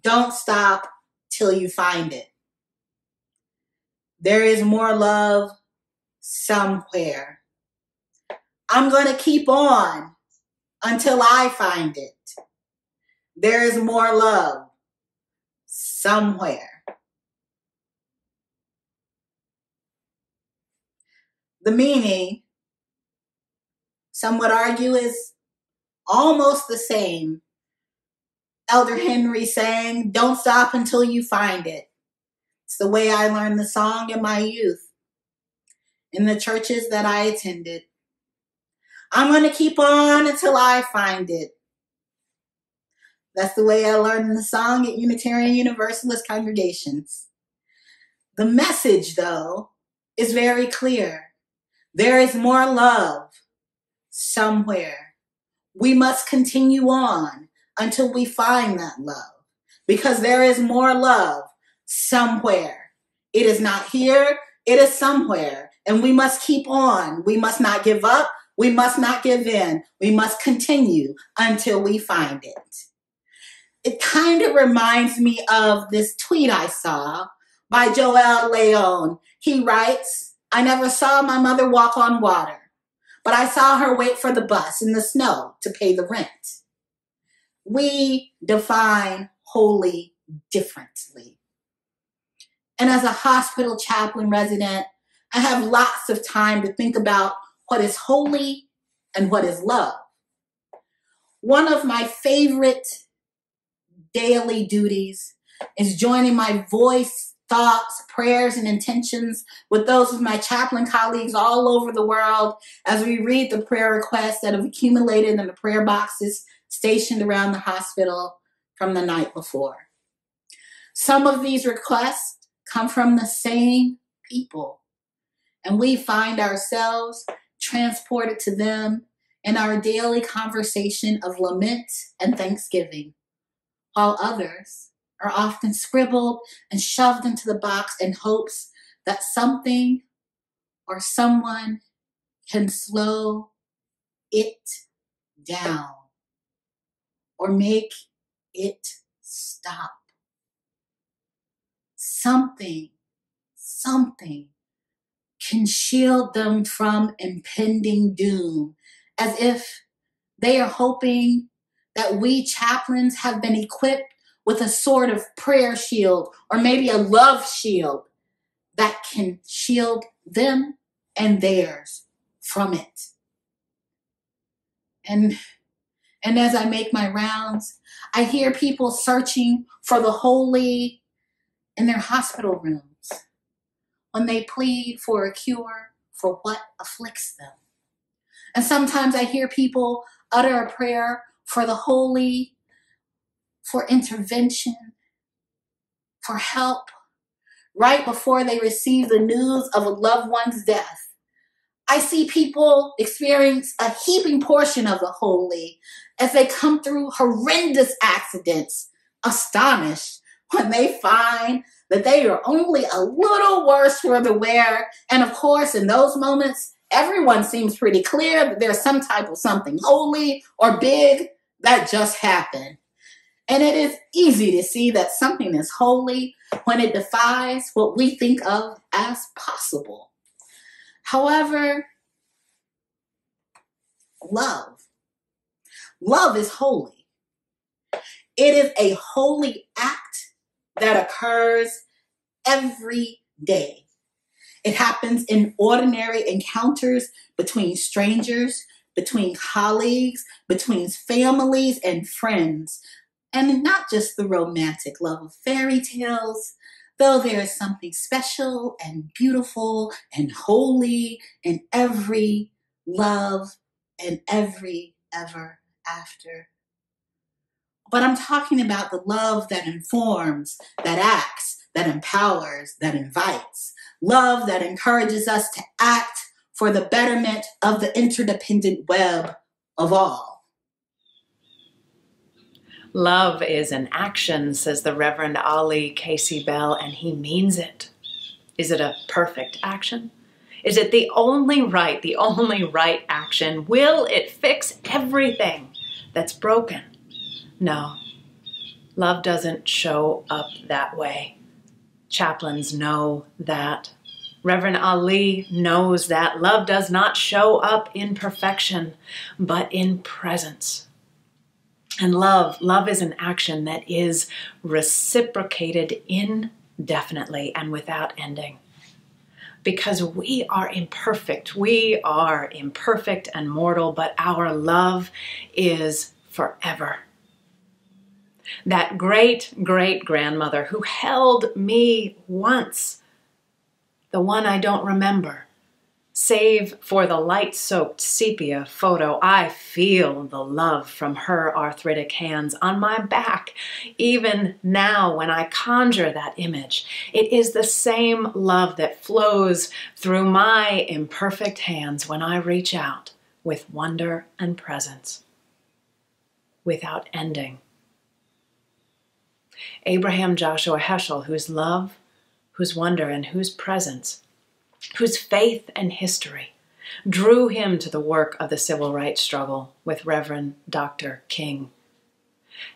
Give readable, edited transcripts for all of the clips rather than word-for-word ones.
Don't stop till you find it. There is more love somewhere. I'm going to keep on until I find it. There is more love somewhere. The meaning, some would argue, is almost the same. Elder Henry saying, don't stop until you find it. It's the way I learned the song in my youth, in the churches that I attended. I'm going to keep on until I find it. That's the way I learned the song at Unitarian Universalist congregations. The message, though, is very clear. There is more love somewhere. We must continue on until we find that love, because there is more love somewhere. It is not here, it is somewhere, and we must keep on. We must not give up. We must not give in. We must continue until we find it. It kind of reminds me of this tweet I saw by Joel Leon. He writes, I never saw my mother walk on water, but I saw her wait for the bus in the snow to pay the rent. We define holy differently. And as a hospital chaplain resident, I have lots of time to think about what is holy and what is love. One of my favorite daily duties is joining my voice, thoughts, prayers, and intentions with those of my chaplain colleagues all over the world as we read the prayer requests that have accumulated in the prayer boxes stationed around the hospital from the night before. Some of these requests come from the same people, and we find ourselves transported to them in our daily conversation of lament and thanksgiving, while others are often scribbled and shoved into the box in hopes that something or someone can slow it down or make it stop. Something can shield them from impending doom, as if they are hoping that we chaplains have been equipped with a sort of prayer shield or maybe a love shield that can shield them and theirs from it. And as I make my rounds, I hear people searching for the holy in their hospital rooms when they plead for a cure for what afflicts them. And sometimes I hear people utter a prayer for the holy, for intervention, for help, right before they receive the news of a loved one's death. I see people experience a heaping portion of the holy as they come through horrendous accidents, astonished when they find that they are only a little worse for the wear. And of course, in those moments, everyone seems pretty clear that there's some type of something holy or big that just happened. And it is easy to see that something is holy when it defies what we think of as possible. However, love is holy. It is a holy act that occurs every day. It happens in ordinary encounters between strangers, between colleagues, between families and friends. And not just the romantic love of fairy tales, though there is something special and beautiful and holy in every love and every ever after. But I'm talking about the love that informs, that acts, that empowers, that invites. Love that encourages us to act for the betterment of the interdependent web of all. Love is an action, says the Reverend Ali Casey Bell, and he means it. Is it a perfect action? Is it the only right action? Will it fix everything that's broken? No. Love doesn't show up that way. Chaplains know that. Reverend Ali knows that love does not show up in perfection, but in presence. And love is an action that is reciprocated indefinitely and without ending. Because we are imperfect and mortal, but our love is forever. That great-great-grandmother who held me once, the one I don't remember, save for the light-soaked sepia photo, I feel the love from her arthritic hands on my back. Even now when I conjure that image, it is the same love that flows through my imperfect hands when I reach out with wonder and presence, without ending. Abraham Joshua Heschel, whose love, whose wonder, and whose presence, whose faith and history drew him to the work of the civil rights struggle with Reverend Dr. King.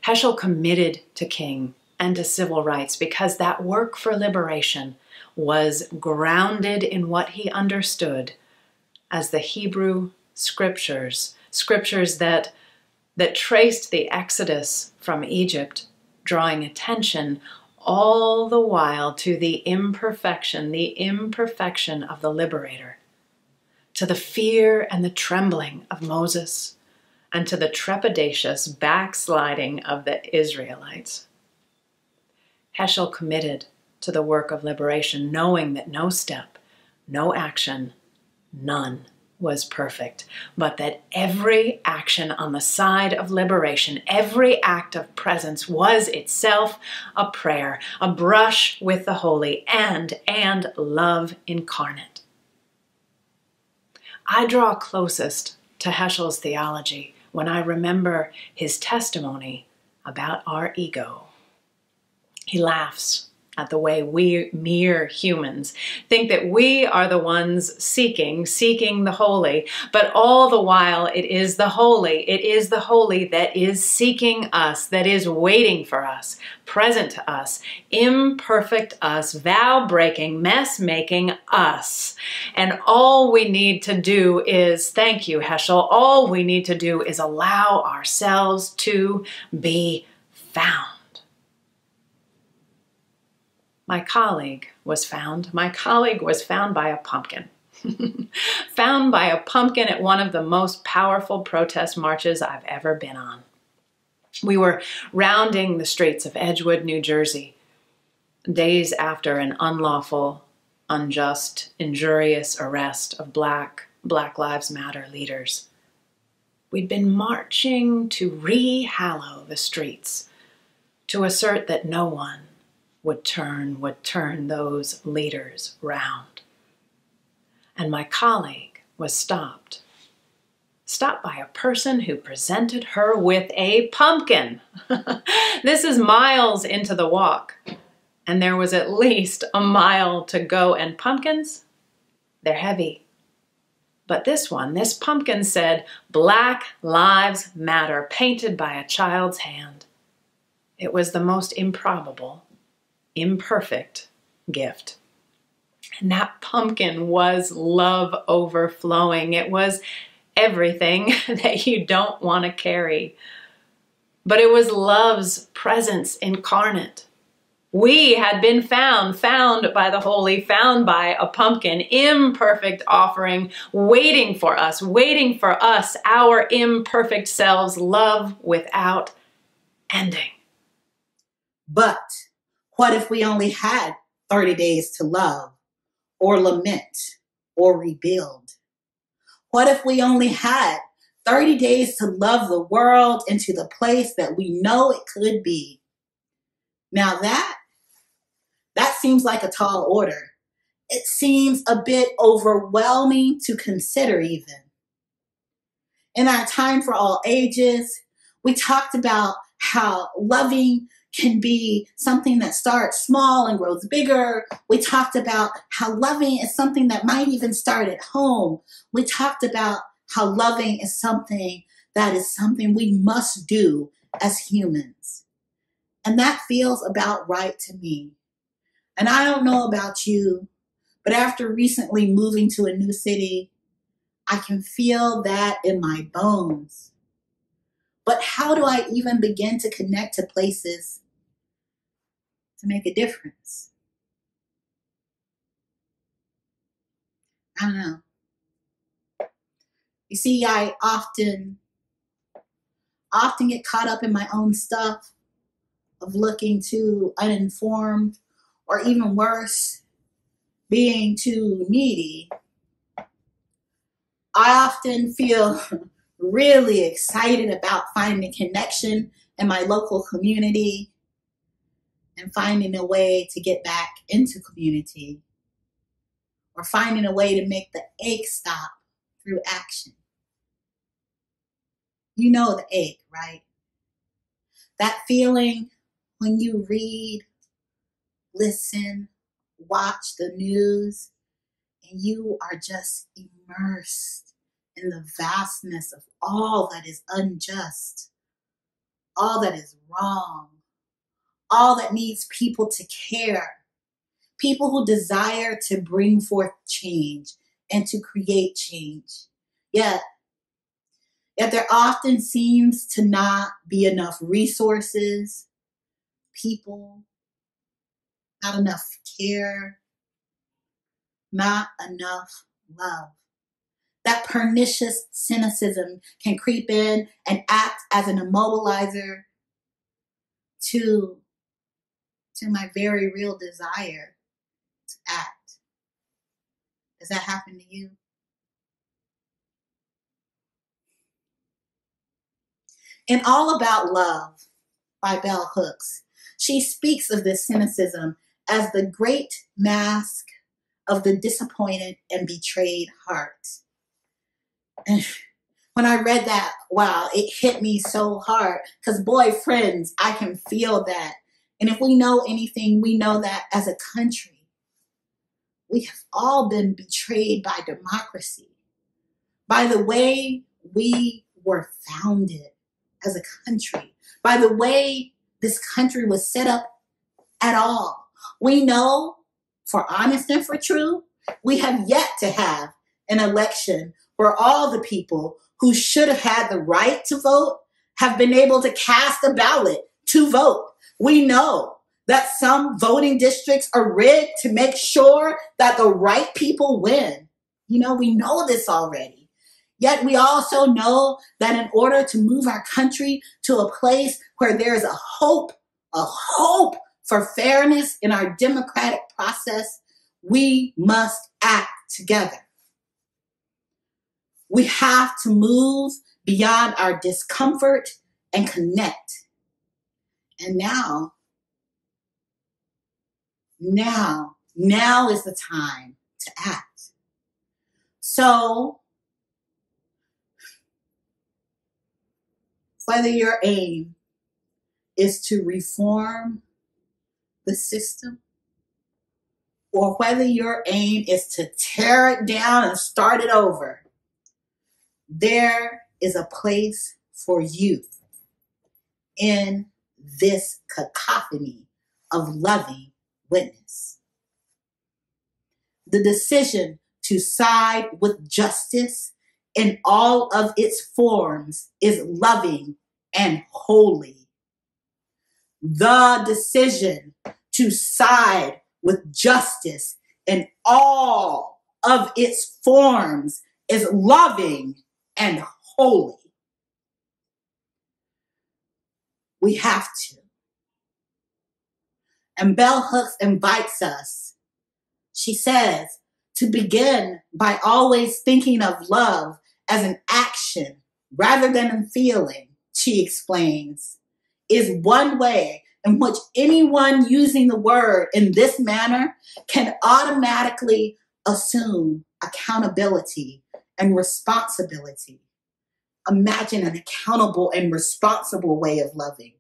Heschel committed to King and to civil rights because that work for liberation was grounded in what he understood as the Hebrew scriptures that traced the exodus from Egypt, drawing attention all the while to the imperfection of the liberator, to the fear and the trembling of Moses, and to the trepidatious backsliding of the Israelites. Heschel committed to the work of liberation, knowing that no step, no action, none was perfect, but that every action on the side of liberation, every act of presence was itself a prayer, a brush with the holy, and love incarnate. I draw closest to Heschel's theology when I remember his testimony about our ego. He laughs at the way we mere humans think that we are the ones seeking the holy, but all the while it is the holy that is seeking us, that is waiting for us, present to us, imperfect us, vow-breaking, mess-making us. And all we need to do is, thank you, Heschel, all we need to do is allow ourselves to be found. My colleague was found by a pumpkin. Found by a pumpkin at one of the most powerful protest marches I've ever been on. We were rounding the streets of Edgewood, New Jersey, days after an unlawful, unjust, injurious arrest of Black Lives Matter leaders. We'd been marching to re-hallow the streets, to assert that no one would turn those leaders round. And my colleague was stopped by a person who presented her with a pumpkin. This is miles into the walk, and there was at least a mile to go, and pumpkins, they're heavy. But this pumpkin said, Black Lives Matter, painted by a child's hand. It was the most improbable, imperfect gift. And that pumpkin was love overflowing. It was everything that you don't want to carry. But it was love's presence incarnate. We had been found by the holy, found by a pumpkin, imperfect offering, waiting for us, our imperfect selves, love without ending. But what if we only had 30 days to love, or lament, or rebuild? What if we only had 30 days to love the world into the place that we know it could be? Now that seems like a tall order. It seems a bit overwhelming to consider even. In our Time for All Ages, we talked about how loving can be something that starts small and grows bigger. We talked about how loving is something that might even start at home. We talked about how loving is something we must do as humans. And that feels about right to me. And I don't know about you, but after recently moving to a new city, I can feel that in my bones. But how do I even begin to connect to places to make a difference? I don't know. You see, I often get caught up in my own stuff of looking too uninformed, or even worse, being too needy. I often feel really excited about finding connection in my local community and finding a way to get back into community, or finding a way to make the ache stop through action. You know the ache, right? That feeling when you read, listen, watch the news, and you are just immersed in the vastness of all that is unjust, all that is wrong, all that needs people to care, people who desire to bring forth change and to create change. Yet there often seems to not be enough resources, people, not enough care, not enough love. That pernicious cynicism can creep in and act as an immobilizer to my very real desire to act. Does that happen to you? In All About Love by Bell Hooks, she speaks of this cynicism as the great mask of the disappointed and betrayed heart. And when I read that, wow, it hit me so hard. Because boy, friends, I can feel that. And if we know anything, we know that as a country, we have all been betrayed by democracy, by the way we were founded as a country, by the way this country was set up at all. We know, for honest and for true, we have yet to have an election where all the people who should have had the right to vote have been able to cast a ballot to vote. We know that some voting districts are rigged to make sure that the right people win. You know, we know this already. Yet we also know that in order to move our country to a place where there is a hope for fairness in our democratic process, we must act together. We have to move beyond our discomfort and connect. And now is the time to act. So, whether your aim is to reform the system, or whether your aim is to tear it down and start it over, there is a place for you in this cacophony of loving witness. The decision to side with justice in all of its forms is loving and holy. The decision to side with justice in all of its forms is loving and holy. We have to. And Bell Hooks invites us, she says, to begin by always thinking of love as an action rather than a feeling, she explains, is one way in which anyone using the word in this manner can automatically assume accountability and responsibility. Imagine an accountable and responsible way of loving.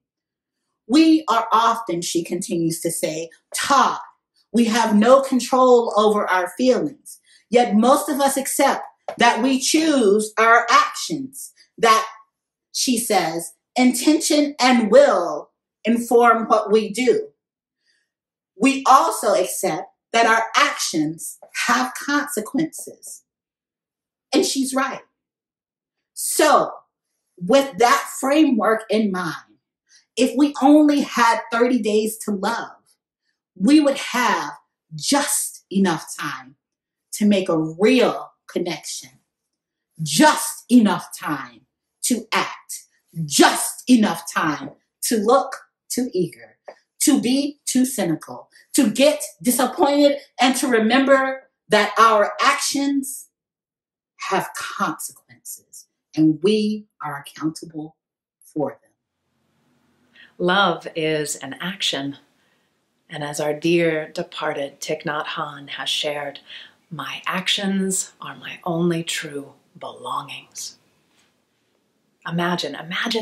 We are often, she continues to say, taught we have no control over our feelings, yet most of us accept that we choose our actions, that, she says, intention and will inform what we do. We also accept that our actions have consequences. And she's right. So, with that framework in mind, if we only had 30 days to love, we would have just enough time to make a real connection, just enough time to act, just enough time to look too eager, to be too cynical, to get disappointed, and to remember that our actions have consequences and we are accountable for them. Love is an action. And as our dear departed Thich Nhat Hanh has shared, my actions are my only true belongings. Imagine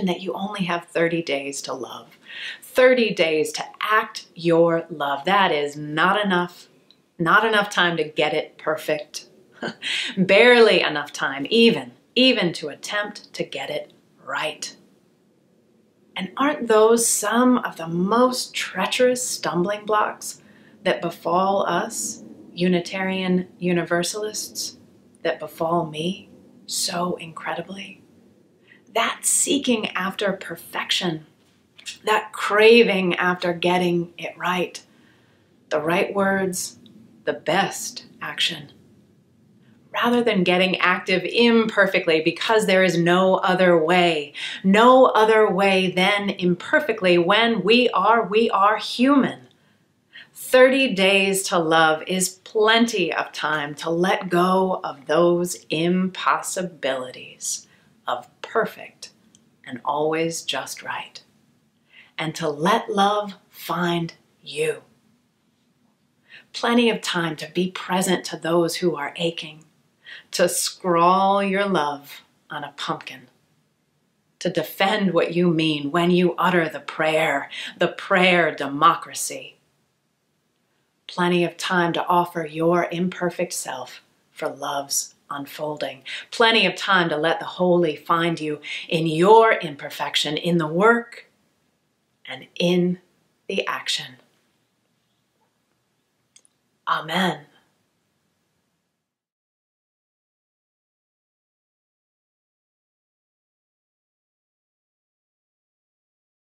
that you only have 30 days to love. 30 days to act your love. That is not enough time to get it perfect. Barely enough time, even to attempt to get it right. And aren't those some of the most treacherous stumbling blocks that befall us, Unitarian Universalists, that befall me so incredibly? That seeking after perfection, that craving after getting it right, the right words, the best action, rather than getting active imperfectly because there is no other way than imperfectly when we are human. 30 days to love is plenty of time to let go of those impossibilities of perfect and always just right, and to let love find you. Plenty of time to be present to those who are aching, to scrawl your love on a pumpkin, to defend what you mean when you utter the prayer democracy. Plenty of time to offer your imperfect self for love's unfolding. Plenty of time to let the holy find you in your imperfection, in the work and in the action. Amen.